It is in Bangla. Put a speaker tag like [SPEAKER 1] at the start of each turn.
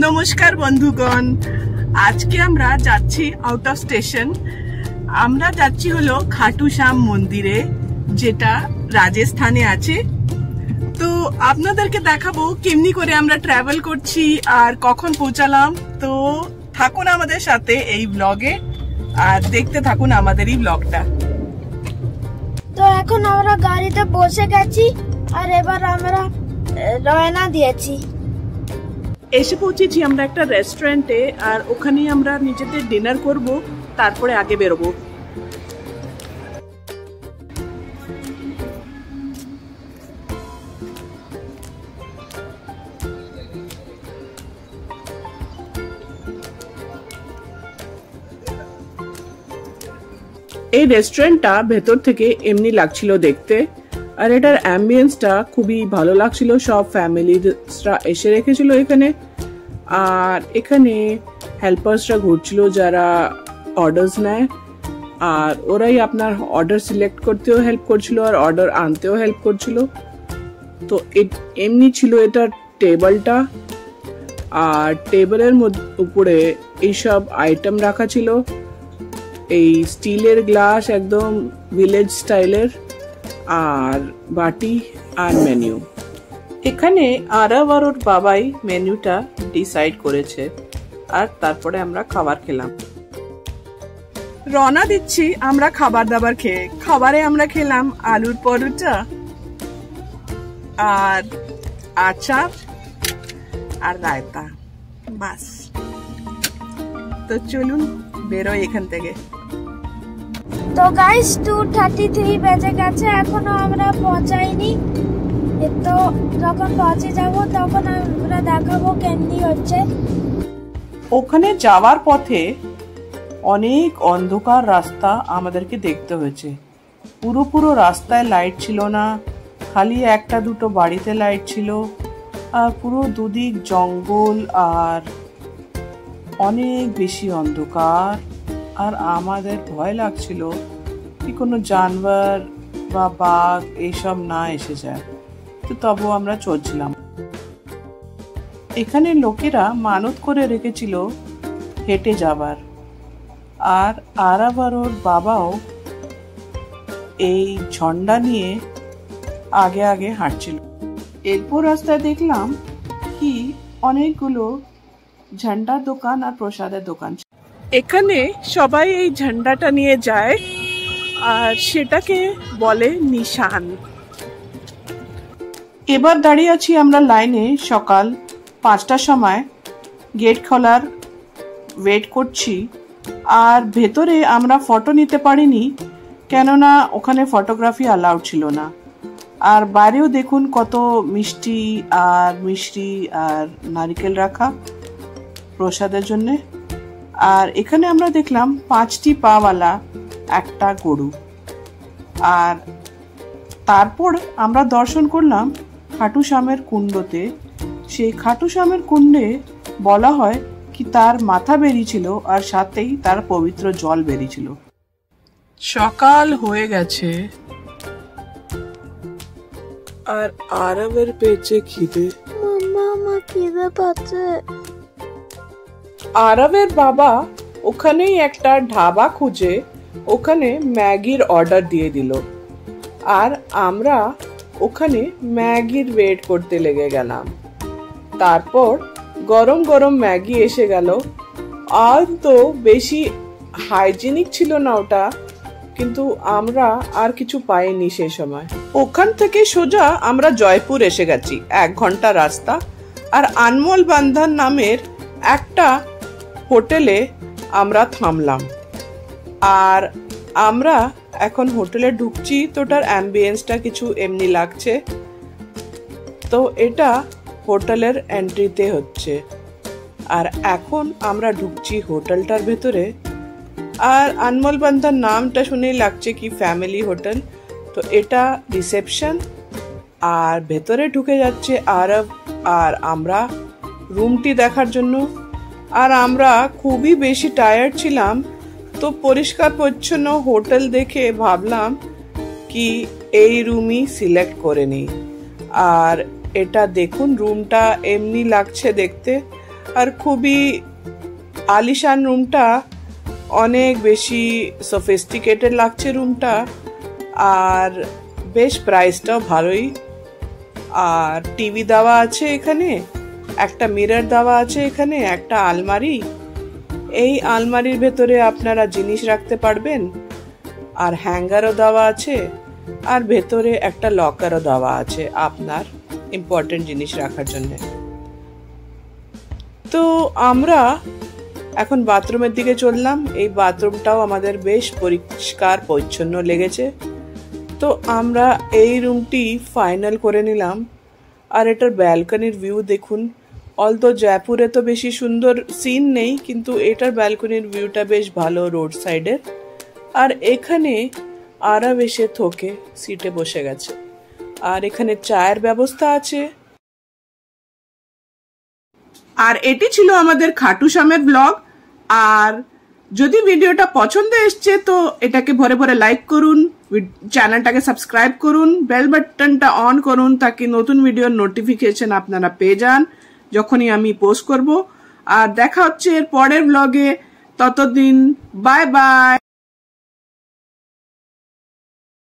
[SPEAKER 1] নমস্কার বন্ধুগণ, আজকে আমরা যাচ্ছি আউট অফ স্টেশন। আমরা যাচ্ছি হলো খাটু শ্যাম মন্দিরে, যেটা রাজস্থানে আছে। তো আপনাদেরকে দেখাবো কেমনি করে আমরা ট্রাভেল করছি আর কখন পৌঁছালাম। তো থাকুন আমাদের সাথে এই ব্লগে আর দেখতে থাকুন আমাদের এই ব্লগটা।
[SPEAKER 2] তো এখন আমরা গাড়িতে বসে গেছি আর এবার আমরা রওনা দিয়েছি।
[SPEAKER 1] এসে পৌঁছেছি আমরা একটা রেস্টুরেন্টে, আর ওখানেই আমরা নিজেদের ডিনার করব, তারপরে আগে বেরোবো। এই রেস্টুরেন্টটা ভেতর থেকে এমনি লাগছিল দেখতে, আর এটার অ্যাম্বিয়েন্সটা খুবই ভালো লাগছিল। সব ফ্যামিলিরা এসে রেখেছিল এখানে, আর এখানে হেল্পার্সরা ঘুরছিল যারা অর্ডারস নেয়, আর ওরাই আপনার অর্ডার সিলেক্ট করতেও হেল্প করছিল আর অর্ডার আনতেও হেল্প করছিল। তো এমনি ছিল এটা টেবিলটা, আর টেবিলের উপরে এইসব আইটেম রাখা ছিল। এই স্টিলের গ্লাস, একদম ভিলেজ স্টাইলের, আর বাটি আর মেনু। এখানে আরব আর ওর বাবাই মেনুটা ডিসাইড করেছে, আর তারপরে আমরা খাবার খেলাম। রওনা দিচ্ছি আমরা খাবার দাবার খেয়ে। খাবারে আমরা খেলাম আলুর পরোটা আর আচার আর রায়তা, বাস। তো চলুন বেরোই এখান থেকে।
[SPEAKER 2] তো গাইস 2:33 বেজে গেছে, এখনো আমরা পৌঁছাইনি। তো যখন পৌঁছে যাব তখন আমরা দেখাবো কেমনি হচ্ছে।
[SPEAKER 1] ওখানে যাওয়ার পথে অনেক অন্ধকার রাস্তা আমাদেরকে দেখতে হয়েছে। পুরো রাস্তায় লাইট ছিল না, খালি একটা দুটো বাড়িতে লাইট ছিল, আর পুরো দুদিক জঙ্গল আর অনেক বেশি অন্ধকার। আর আমাদের ভয় লাগছিল কি কোনো জানোয়ার বা বাঘ এইসব না এসে যায়। তো তবু আমরা চলছিলাম। এখানে লোকেরা মানত করে রেখেছিল হেঁটে যাবার, আর আরব আর ওর বাবাও এই ঝন্ডা নিয়ে আগে আগে হাঁটছিল। এরপর রাস্তায় দেখলাম কি অনেকগুলো ঝান্ডার দোকান আর প্রসাদের দোকান। এখানে সবাই এই ঝান্ডাটা নিয়ে যায়, আর সেটাকে বলে নিশান। এবার দাঁড়িয়ে আছি আমরা লাইনে, সকাল 5টার সময় গেট খোলার ওয়েট করছি। আর ভেতরে আমরা ফটো নিতে পারিনি, কেননা ওখানে ফটোগ্রাফি অ্যালাউড ছিল না। আর বাইরেও দেখুন কত মিষ্টি আর মিষ্টি আর নারকেল রাখা প্রসাদের জন্য। আর এখানে আমরা দেখলাম 5টি পাওয়ালা একটা গরু। আর তারপর আমরা দর্শন করলাম খাটু শ্যামের কুণ্ডতে। সেই খাটু শ্যামের কুণ্ডে বলা হয় কি তার মাথা বেরিয়েছিল আর সাথেই তার পবিত্র জল বেরিয়েছিল। সকাল হয়ে গেছে আর আরবের পেটে খিদে।
[SPEAKER 2] মামা খিদে পাচ্ছে।
[SPEAKER 1] আরবের বাবা ওখানেই একটা ধাবা খুঁজে ওখানে ম্যাগির অর্ডার দিয়ে দিল, আর আমরা ওখানে ম্যাগির ওয়েট করতে লেগে গেলাম। তারপর গরম গরম ম্যাগি এসে গেল। আর তো বেশি হাইজিনিক ছিল না ওটা, কিন্তু আমরা আর কিছু পাইনি সেই সময়। ওখান থেকে সোজা আমরা জয়পুর এসে গেছি, 1 ঘন্টা রাস্তা। আর আনমোল বান্ধান নামের একটা হোটেলে আমরা থামলাম, আর আমরা এখন হোটেলে ঢুকছি। তো ওটার অ্যাম্বিয়েন্সটা কিছু এমনি লাগছে। তো এটা হোটেলের এন্ট্রিতে হচ্ছে, আর এখন আমরা ঢুকছি হোটেলটার ভেতরে। আর আনমোল বান্ধার নামটা শুনেই লাগছে কি ফ্যামিলি হোটেল। তো এটা রিসেপশন, আর ভেতরে ঢুকে যাচ্ছে আরব আর আমরা রুমটি দেখার জন্য। আর আমরা খুবই বেশি টায়ার্ড ছিলাম, তো পরিষ্কার পরিচ্ছন্ন হোটেল দেখে ভাবলাম কি এই রুমই সিলেক্ট করে নিই। আর এটা দেখুন রুমটা এমনি লাগছে দেখতে, আর খুবই আলিশান রুমটা, অনেক বেশি সফিস্টিকেটেড লাগছে রুমটা, আর বেশ প্রাইসটাও ভালোই। আর টিভি দেওয়া আছে এখানে, একটা মিরর দেওয়া আছে এখানে, একটা আলমারি। এই আলমারির ভেতরে আপনারা জিনিস রাখতে পারবেন, আর হ্যাঙ্গারও দেওয়া আছে, আর ভেতরে একটা লকারও দেওয়া আছে আপনার ইম্পর্টেন্ট জিনিস রাখার জন্য। তো আমরা এখন বাথরুমের দিকে চললাম। এই বাথরুমটাও আমাদের বেশ পরিষ্কার পরিচ্ছন্ন লেগেছে। তো আমরা এই রুমটি ফাইনাল করে নিলাম। আর এটার ব্যালকনির ভিউ দেখুন। অলতো জয়পুরে তো বেশি সুন্দর সিন নেই, কিন্তু এটার ব্যালকনির ভিউটা বেশ ভালো রোড সাইডের। আর এখানে আরাম এসে থকে সিটে বসে গেছে। আর এখানে চায়ের ব্যবস্থা আছে। আর এটি ছিল আমাদের খাটু শ্যামের ব্লগ। আর যদি ভিডিওটা পছন্দ এসছে তো এটাকে ভরে ভরে লাইক করুন, চ্যানেলটাকে সাবস্ক্রাইব করুন, বেল বাটনটা অন করুন, তাকে নতুন ভিডিওর নোটিফিকেশন আপনারা পেয়ে যান যখনই আমি পোস্ট করব। আর দেখা হচ্ছে এর পরের ব্লগে। ততদিন বাই বাই।